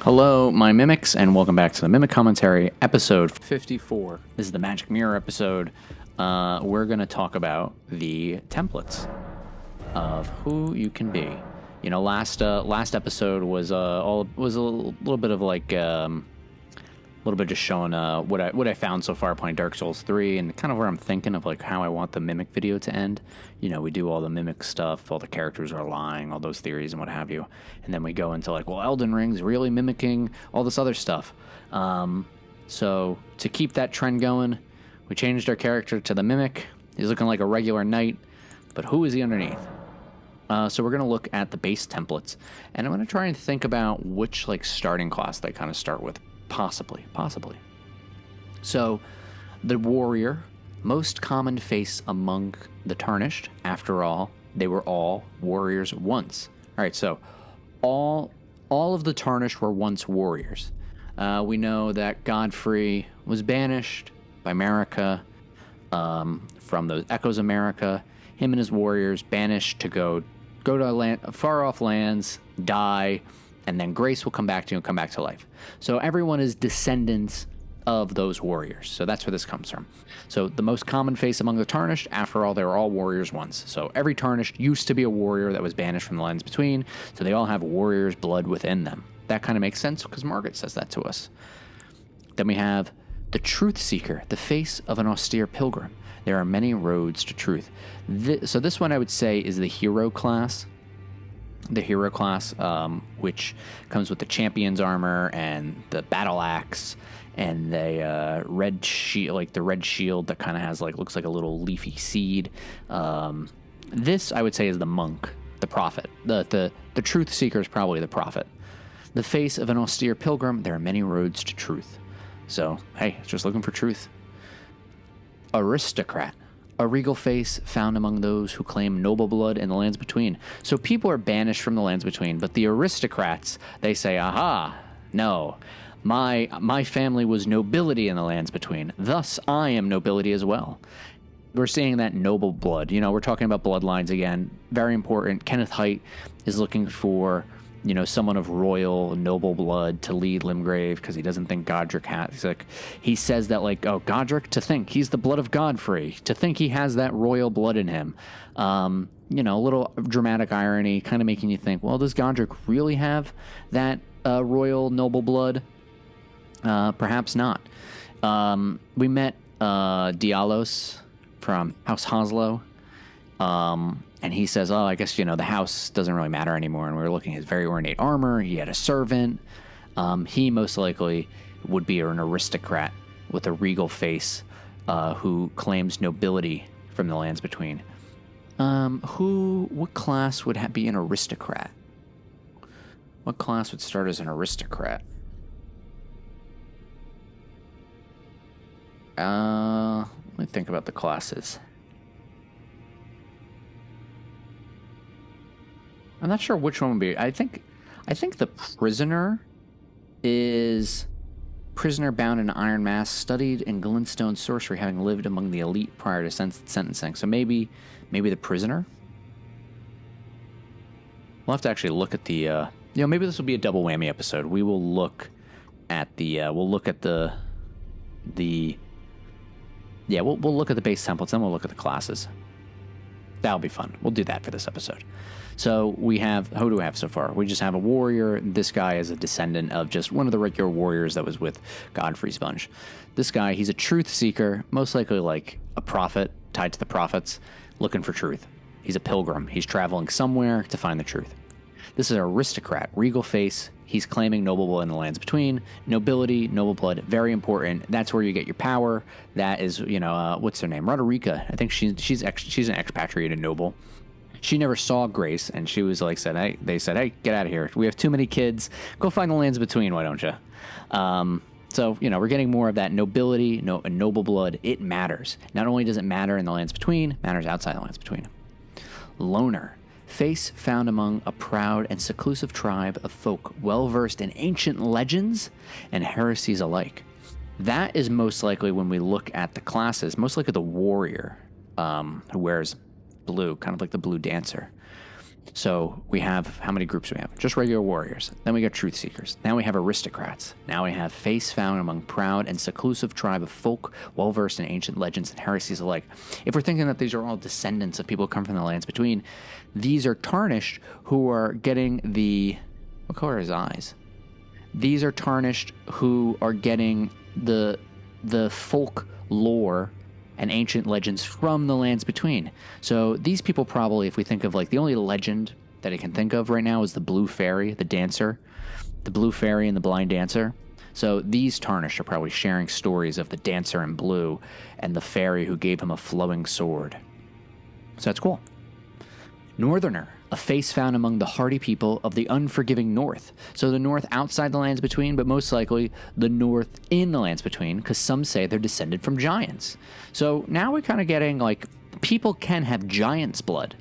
Hello, my mimics, and welcome back to the Mimic Commentary, episode 54. This is the Magic Mirror episode. We're going to talk about the templates of who you can be. You know, last episode was a little bit of like a little bit just showing what I found so far playing Dark Souls 3 and kind of where I'm thinking of like how I want the Mimic video to end. You know, we do all the Mimic stuff, all the characters are lying, all those theories and what have you. And then we go into like, well, Elden Ring's really mimicking all this other stuff. So to keep that trend going, we changed our character to the Mimic. He's looking like a regular knight, but who is he underneath? So we're going to look at the base templates, and I'm going to try and think about which like starting class they kind of start with. Possibly. So, the warrior, most common face among the tarnished. After all, they were all warriors once. All right, so all of the tarnished were once warriors. We know that Godfrey was banished by Marika from the Echoes of Marika. Him and his warriors banished to go to far off lands, die. And then grace will come back to you and come back to life. So everyone is descendants of those warriors. So that's where this comes from. So the most common face among the tarnished, after all, they were all warriors once. So every tarnished used to be a warrior that was banished from the lands between. So they all have warrior's blood within them. That kind of makes sense because Margaret says that to us. Then we have the truth seeker, the face of an austere pilgrim. There are many roads to truth. So this one I would say is the hero class. The hero class, which comes with the champion's armor and the battle axe and the red shield, like the red shield that kind of has like looks like a little leafy seed. This I would say is the monk, the prophet. The truth seeker is probably the prophet. The face of an austere pilgrim. There are many roads to truth. So hey, just looking for truth. Aristocrat. A regal face found among those who claim noble blood in the lands between. So people are banished from the lands between, but the aristocrats, they say, aha, no, my family was nobility in the lands between. Thus, I am nobility as well. We're seeing that noble blood. You know, we're talking about bloodlines again. Very important. Kenneth Haidt is looking for, you know, someone of royal, noble blood to lead Limgrave because he doesn't think Godric has. He says that, like, oh, Godric, to think he's the blood of Godfrey, to think he has that royal blood in him. You know, a little dramatic irony, kind of making you think, well, does Godric really have that royal, noble blood? Perhaps not. We met Dialos from House Hoslow. And he says, oh, I guess, you know, the house doesn't really matter anymore. And we were looking at his very ornate armor. He had a servant. He most likely would be an aristocrat with a regal face who claims nobility from the lands between. What class would be an aristocrat? What class would start as an aristocrat? Let me think about the classes. I'm not sure which one would be. I think the prisoner is prisoner bound in iron mask, studied in glintstone sorcery, having lived among the elite prior to sentencing. So maybe the prisoner. We'll have to actually look at the. Maybe this will be a double whammy episode. We will look at the. We'll look at the. We'll look at the base templates, then we'll look at the classes. That'll be fun. We'll do that for this episode. So we have, who do we have so far? We just have a warrior. This guy is a descendant of just one of the regular warriors that was with Godfrey's bunch. This guy, he's a truth seeker, most likely like a prophet, tied to the prophets, looking for truth. He's a pilgrim. He's traveling somewhere to find the truth. This is an aristocrat, regal face. He's claiming noble blood in the lands between. Nobility, noble blood, very important. That's where you get your power. That is, what's her name? Roderica. I think she's an expatriated noble. She never saw Grace, and she was like, they said, hey, get out of here. We have too many kids. Go find the lands between, why don't you? So, we're getting more of that nobility, noble blood. It matters. Not only does it matter in the lands between, it matters outside the lands between. Loner. Face found among a proud and seclusive tribe of folk well-versed in ancient legends and heresies alike. That is most likely when we look at the classes, most likely the warrior who wears blue, kind of like the blue dancer. So we have, how many groups do we have? Just regular warriors. Then we got truth seekers. Now we have aristocrats. Now we have face found among proud and seclusive tribe of folk well versed in ancient legends and heresies alike. If we're thinking that these are all descendants of people who come from the lands between, these are tarnished who are getting the, what color are his eyes? These are tarnished who are getting the folk lore and ancient legends from the lands between. So these people probably, if we think of like the only legend that I can think of right now is the blue fairy, the dancer, the blue fairy and the blind dancer. So these tarnished are probably sharing stories of the dancer in blue and the fairy who gave him a flowing sword. So that's cool. Northerner, a face found among the hardy people of the unforgiving north. So the north outside the lands between, but most likely the north in the lands between, because some say they're descended from giants. So now we're kind of getting like, people can have giant's blood.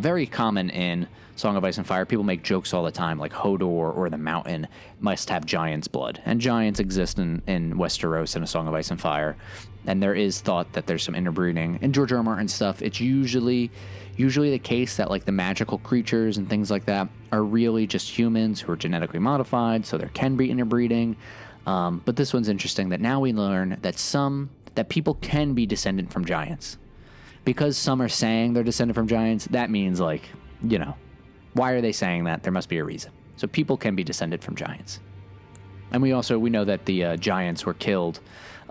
Very common in Song of Ice and Fire. People make jokes all the time, like Hodor or the mountain must have giant's blood. And giants exist in Westeros in A Song of Ice and Fire. And there is thought that there's some interbreeding. In George R. R. Martin stuff, it's usually the case that like the magical creatures and things like that are really just humans who are genetically modified, so there can be interbreeding. But this one's interesting that now we learn that people can be descendant from giants. Because some are saying they're descended from giants, that means like, why are they saying that? There must be a reason. So people can be descended from giants. And we know that the giants were killed.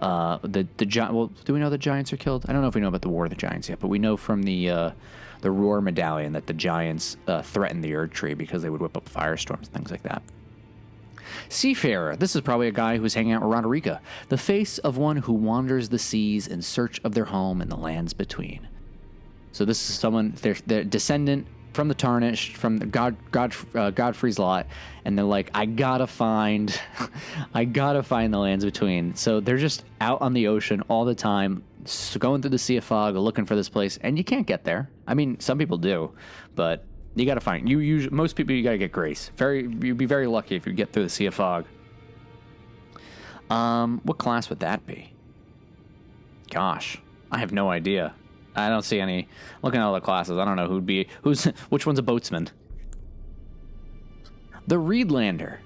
Well, do we know the giants are killed? I don't know if we know about the War of the Giants yet, but we know from the Roar Medallion that the giants threatened the Erd Tree because they would whip up firestorms and things like that. Seafarer. This is probably a guy who's hanging out with Roderica. The face of one who wanders the seas in search of their home in the lands between. So this is someone, they're descendant from the Tarnished, from the Godfrey's Lot, and they're like, I gotta find the lands between. So they're just out on the ocean all the time, going through the Sea of Fog, looking for this place, and you can't get there. I mean, some people do, but you gotta find. Most people, you gotta get grace. You'd be very lucky if you get through the Sea of Fog. What class would that be? Gosh, I have no idea. I don't see any. Looking at all the classes, I don't know which one's a boatsman. The Reedlander.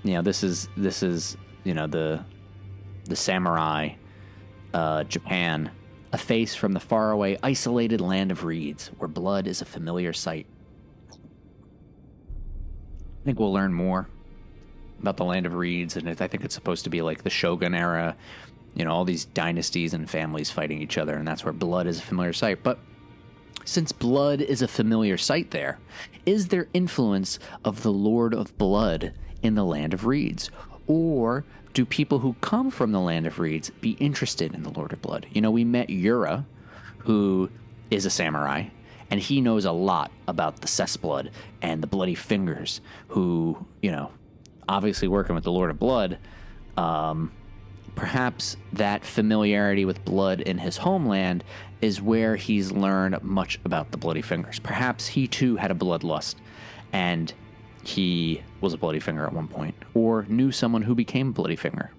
This is the samurai, Japan, a face from the faraway, isolated land of reeds, where blood is a familiar sight. I think we'll learn more about the land of reeds, and I think it's supposed to be like the Shogun era. All these dynasties and families fighting each other, and that's where blood is a familiar sight. But since blood is a familiar sight there, is there influence of the Lord of Blood in the land of reeds? Or do people who come from the land of reeds be interested in the Lord of Blood? We met Yura, who is a samurai, and he knows a lot about the Cessblood and the Bloody Fingers, who, obviously working with the Lord of Blood, perhaps that familiarity with blood in his homeland is where he's learned much about the Bloody Fingers. Perhaps he too had a bloodlust, and he was a Bloody Finger at one point, or knew someone who became Bloody Finger.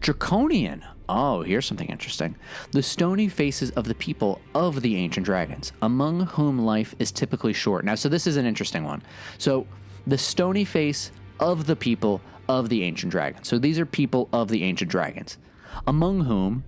Draconian. Oh, here's something interesting. The stony faces of the people of the ancient dragons, among whom life is typically short. Now, so this is an interesting one. So the stony face of the people of the ancient dragons. So these are people of the ancient dragons, among whom,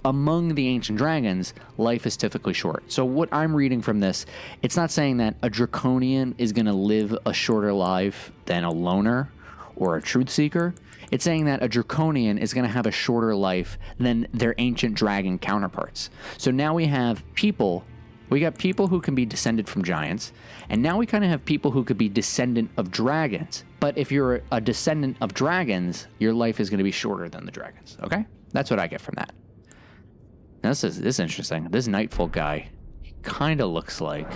among the ancient dragons, life is typically short. So what I'm reading from this, it's not saying that a draconian is going to live a shorter life than a loner or a truth seeker. It's saying that a draconian is going to have a shorter life than their ancient dragon counterparts. So now we got people who can be descended from giants, and now we kind of have people who could be descendant of dragons. But if you're a descendant of dragons, your life is going to be shorter than the dragons. Okay? That's what I get from that. Now this is interesting. This Nightfolk guy kind of looks like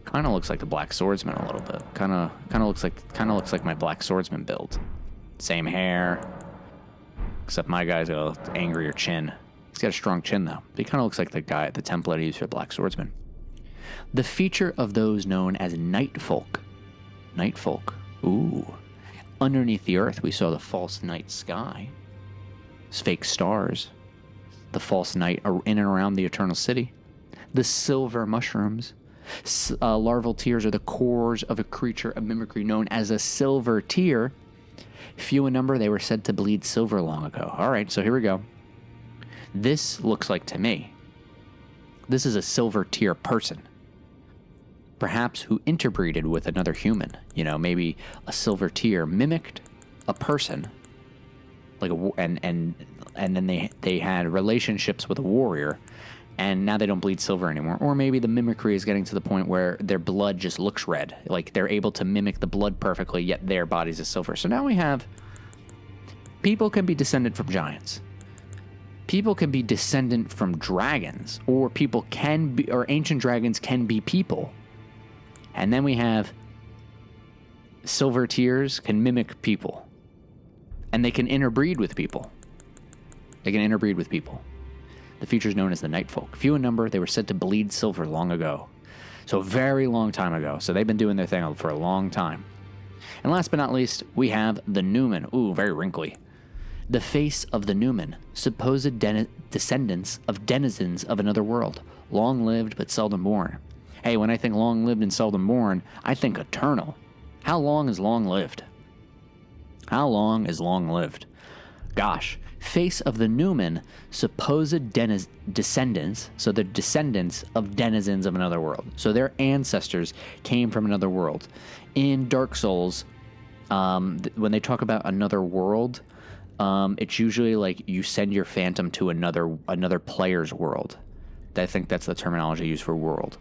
the Black Swordsman a little bit. Kind of looks like my Black Swordsman build. Same hair, except my guy's got an angrier chin. He's got a strong chin, though. But he kind of looks like the template I used for Black Swordsman. The feature of those known as Nightfolk. Nightfolk. Ooh. Underneath the earth, we saw the false night sky. Fake stars. The false night in and around the Eternal City. the silver mushrooms. Larval tears are the cores of a creature of mimicry known as a silver tear. Few in number, they were said to bleed silver long ago. All right, so here we go. This looks like, to me, this is a silver tear person. Perhaps who interbreeded with another human. You know, maybe a silver tear mimicked a person, like and then they had relationships with a warrior, and now they don't bleed silver anymore. Or maybe the mimicry is getting to the point where their blood just looks red. Like they're able to mimic the blood perfectly, yet their bodies is silver. So now we have people can be descended from giants. People can be descendant from dragons, or people can be, or ancient dragons can be people. And then we have silver tears can mimic people. And they can interbreed with people. They can interbreed with people. The future is known as the Night Folk. Few in number, they were said to bleed silver long ago. So a very long time ago. So they've been doing their thing for a long time. And last but not least, we have the Newman. Ooh, very wrinkly. The face of the Newman, supposed descendants of denizens of another world, long-lived but seldom born. Hey, when I think long-lived and seldom born, I think eternal. How long is long-lived? How long is long-lived? Gosh, face of the Newman, supposed descendants, so they're descendants of denizens of another world. So their ancestors came from another world. In Dark Souls, when they talk about another world, it's usually like you send your phantom to another player's world. I think that's the terminology used for world.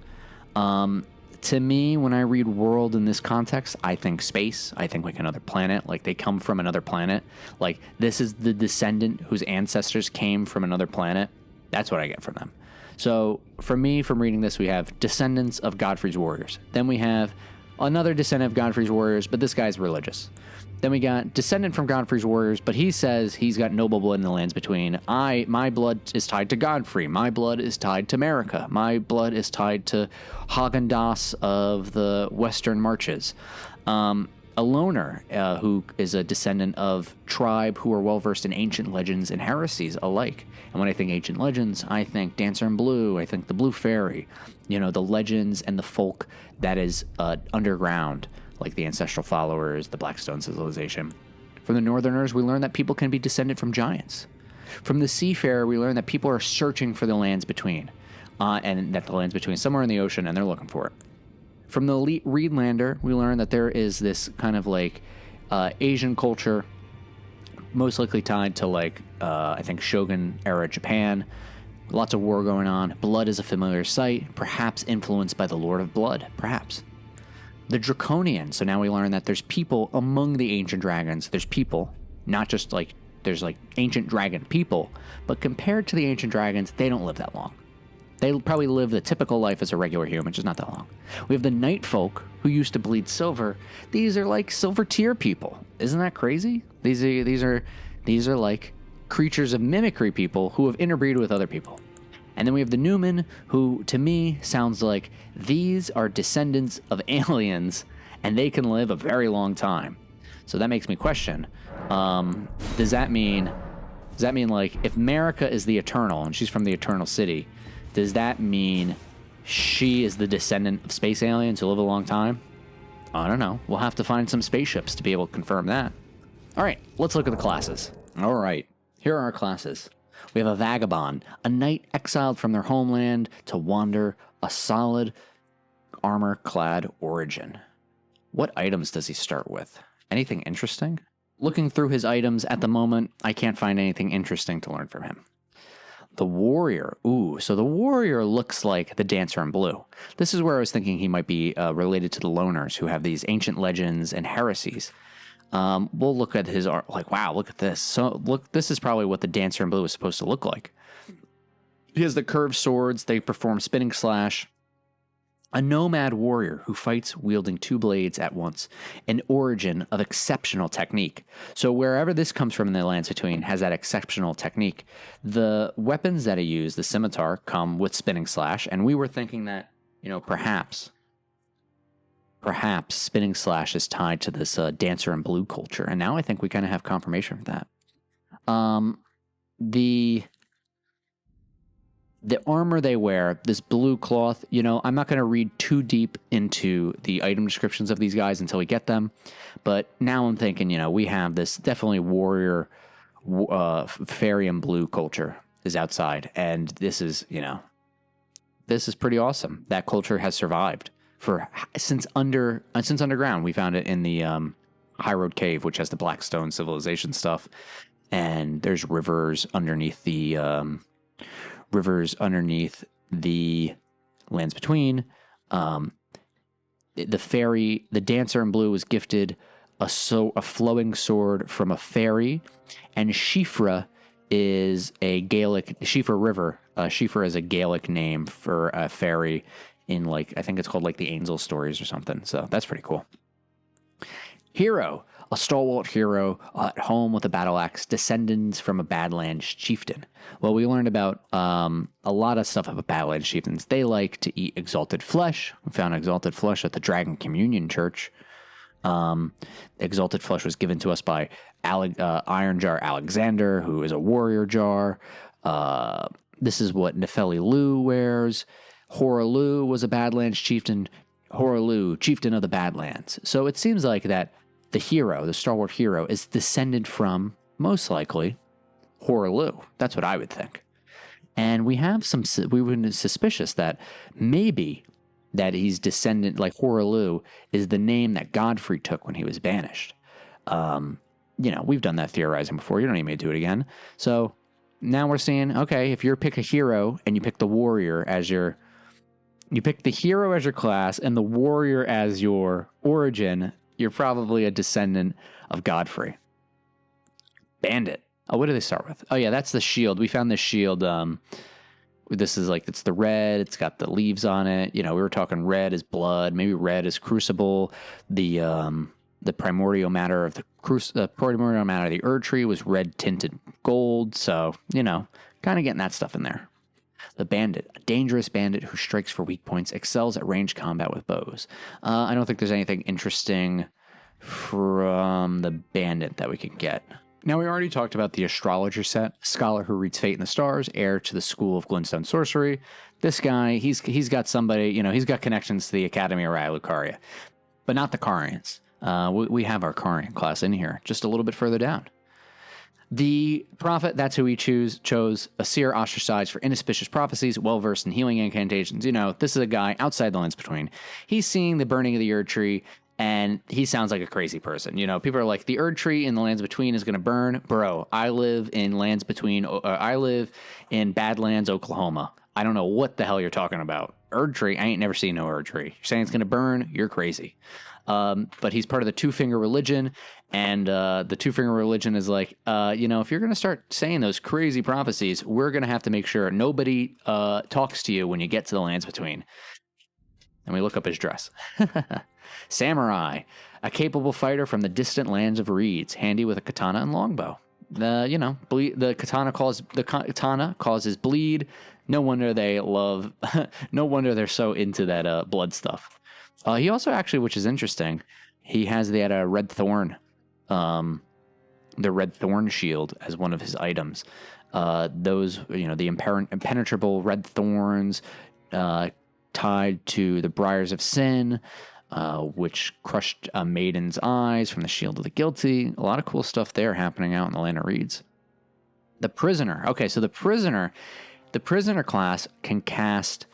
To me, when I read world in this context, I think space. I think like another planet. Like they come from another planet. Like this is the descendant whose ancestors came from another planet. That's what I get from them. So for me, from reading this, we have descendants of Godfrey's warriors. Then we have another descendant of Godfrey's warriors, but this guy's religious. Then we got descendant from Godfrey's warriors, but he says he's got noble blood in the lands between. My blood is tied to Godfrey. My blood is tied to America. My blood is tied to Haagen-Dazs of the Western Marches. A loner who is a descendant of tribe who are well-versed in ancient legends and heresies alike. And when I think ancient legends, I think Dancer in Blue. I think the Blue Fairy. You know, the legends and the folk that is underground, like the ancestral followers, the Blackstone civilization. From the Northerners, we learn that people can be descended from giants. From the Seafarer, we learn that people are searching for the lands between, and that the lands between somewhere in the ocean, and they're looking for it. From the elite Reedlander, we learn that there is this kind of like Asian culture, most likely tied to like, I think Shogun-era Japan. Lots of war going on. Blood is a familiar sight, perhaps influenced by the Lord of Blood, perhaps. The Draconian. So now we learn that there's people among the ancient dragons. There's people, not just like, there's like ancient dragon people, but compared to the ancient dragons, they don't live that long. They probably live the typical life as a regular human, just not that long. We have the Night Folk, who used to bleed silver. These are like silver tear people. Isn't that crazy? These are like creatures of mimicry people who have interbreed with other people. And then we have the Newman, who to me sounds like these are descendants of aliens, and they can live a very long time. So that makes me question: does that mean like if America is the Eternal and she's from the Eternal City, does that mean she is the descendant of space aliens who live a long time? I don't know. We'll have to find some spaceships to be able to confirm that. All right, let's look at the classes. All right, here are our classes. We have a vagabond, a knight exiled from their homeland to wander a solid armor-clad origin. What items does he start with? Anything interesting? Looking through his items at the moment, I can't find anything interesting to learn from him. The warrior. Ooh, so the warrior looks like the Dancer in Blue. This is where I was thinking he might be related to the loners who have these ancient legends and heresies. We'll look at his art, like, wow, look at this. So look, this is probably what the Dancer in Blue is supposed to look like. He has the curved swords. They perform spinning slash. A nomad warrior who fights wielding two blades at once. An origin of exceptional technique. So wherever this comes from in the lands between has that exceptional technique. The weapons that he used, the scimitar, come with spinning slash. And we were thinking that, perhaps spinning slash is tied to this Dancer in Blue culture. And now I think we kind of have confirmation of that. The The armor they wear, this blue cloth, I'm not going to read too deep into the item descriptions of these guys until we get them. But now I'm thinking, we have this definitely warrior, fairy and blue culture is outside. And this is pretty awesome. That culture has survived since underground. We found it in the High Road Cave, which has the Blackstone civilization stuff. And there's rivers underneath the lands between. The dancer in blue was gifted a flowing sword from a fairy, and Shifra is a Gaelic Shifra River. Shifra is a Gaelic name for a fairy in I think it's called the Angel Stories or something. So that's pretty cool. Hero, a stalwart hero at home with a battle axe, descendants from a Badlands chieftain. Well, we learned about a lot of stuff about Badlands chieftains. They like to eat exalted flesh. We found exalted flesh at the Dragon Communion Church. Exalted flesh was given to us by Iron Jar Alexander, who is a warrior jar. This is what Nefeli Lu wears. Horalu was a Badlands chieftain. Horalu, chieftain of the Badlands. So it seems like that the hero, the stalwart hero, is descended from, most likely, Horalu. That's what I would think. And we were suspicious that maybe that he's descendant, like Horalu, is the name that Godfrey took when he was banished. We've done that theorizing before. You don't need me to do it again. So now we're seeing, okay, if you pick a hero and you pick the warrior as you pick the hero as your class and the warrior as your origin, you're probably a descendant of Godfrey. Bandit. Oh, what do they start with? Oh, yeah, that's the shield. We found this shield. This is it's the red. It's got the leaves on it. We were talking red is blood. Maybe red is crucible. The primordial matter of the Erd tree was red tinted gold. So, kind of getting that stuff in there. The bandit, a dangerous bandit who strikes for weak points, excels at ranged combat with bows. I don't think there's anything interesting from the bandit that we can get. Now, we already talked about the astrologer set, scholar who reads fate in the stars, heir to the school of glintstone sorcery. This guy, he's got somebody, he's got connections to the Academy of Lucaria, but not the Carians. We have our Carian class in here, just a little bit further down. The prophet, that's who we chose. A seer ostracized for inauspicious prophecies, well-versed in healing incantations. This is a guy outside the lands between. He's seeing the burning of the Erd tree, and he sounds like a crazy person. People are like, the Erd tree in the lands between is going to burn. Bro, I live in lands between. I live in Badlands, Oklahoma. I don't know what the hell you're talking about. Erd tree? I ain't never seen no Erd tree. You're saying it's going to burn? You're crazy. But he's part of the Two-Finger Religion, and the Two-Finger Religion is if you're going to start saying those crazy prophecies, we're going to have to make sure nobody talks to you when you get to the lands between. And we look up his dress. Samurai, a capable fighter from the distant lands of reeds, handy with a katana and longbow. The katana causes bleed. No wonder they love. No wonder they're so into that blood stuff. He also actually, which is interesting, he had a red thorn, the red thorn shield as one of his items. Those, the impenetrable red thorns, tied to the briars of sin, which crushed a maiden's eyes from the shield of the guilty. A lot of cool stuff there happening out in the land of reeds. The prisoner. Okay, so the prisoner class can cast.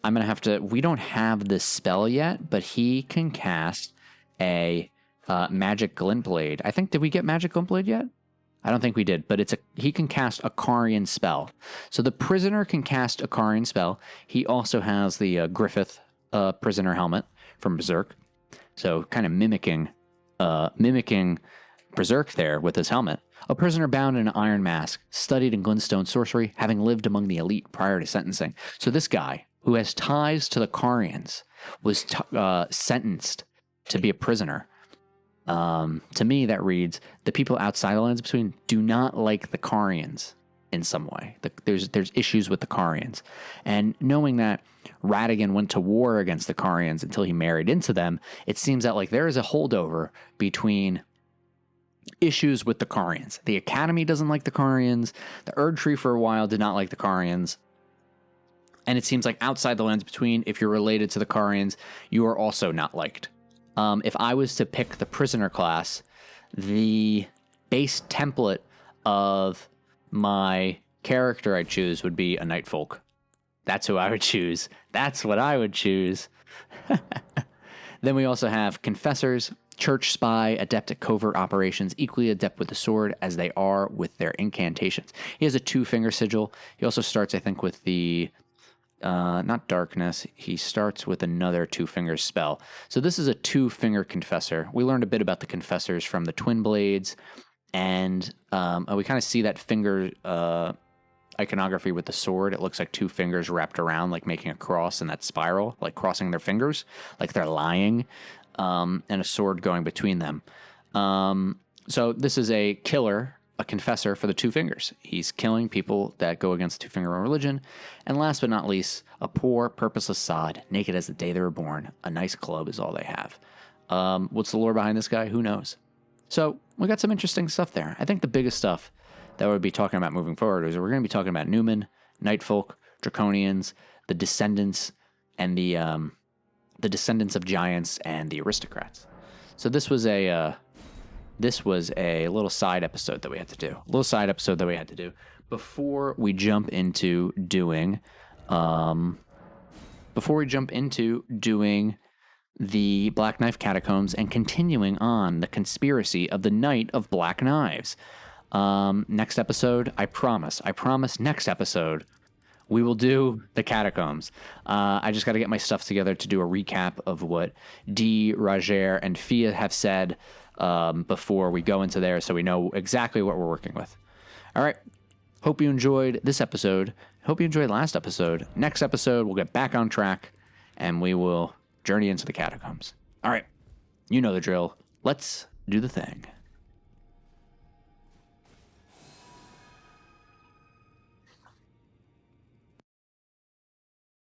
We don't have this spell yet, but he can cast a magic glint blade. I think, did we get magic glint blade yet? I don't think we did, but he can cast a Carian spell. So the prisoner can cast a Carian spell. He also has the Griffith prisoner helmet from Berserk. So kind of mimicking Berserk there with his helmet. A prisoner bound in an iron mask, studied in glintstone sorcery, having lived among the elite prior to sentencing. So this guy, who has ties to the Carians, was sentenced to be a prisoner. To me, that reads, the people outside the lands between do not like the Carians in some way. There's issues with the Carians. And knowing that Radigan went to war against the Carians until he married into them, it seems that there is a holdover between issues with the Carians. The Academy doesn't like the Carians. The Erd Tree for a while did not like the Carians. And it seems like outside the Lands Between, if you're related to the Carians, you are also not liked. If I was to pick the prisoner class, the base template of my character I'd choose would be a Night Folk. That's who I would choose. That's what I would choose. Then we also have Confessors, Church Spy, adept at covert operations, equally adept with the sword as they are with their incantations. He has a 2-finger sigil. He also starts, I think, with the, not darkness, he starts with another 2-finger spell. So this is a 2-finger Confessor. We learned a bit about the Confessors from the Twin Blades, and we kind of see that finger iconography with the sword. It looks like 2 fingers wrapped around, like making a cross in that spiral, like crossing their fingers, like they're lying, and a sword going between them. So this is a killer, a confessor for the 2 fingers. He's killing people that go against the 2-finger religion. And last but not least, a poor, purposeless sod, naked as the day they were born. A nice club is all they have. What's the lore behind this guy? Who knows? So we got some interesting stuff there. I think the biggest stuff that we'll be talking about moving forward is we're going to be talking about Newman, Nightfolk, Draconians, the Descendants, and the Descendants of Giants and the Aristocrats. So this was a little side episode that we had to do. Before we jump into doing the Black Knife Catacombs and continuing on the conspiracy of the Night of Black Knives. Next episode, I promise next episode, we will do the Catacombs. I just got to get my stuff together to do a recap of what Dee, Roger, and Fia have said before we go into there, so we know exactly what we're working with. All right. Hope you enjoyed this episode. Hope you enjoyed last episode. Next episode, we'll get back on track, and we will journey into the Catacombs. All right. You know the drill. Let's do the thing.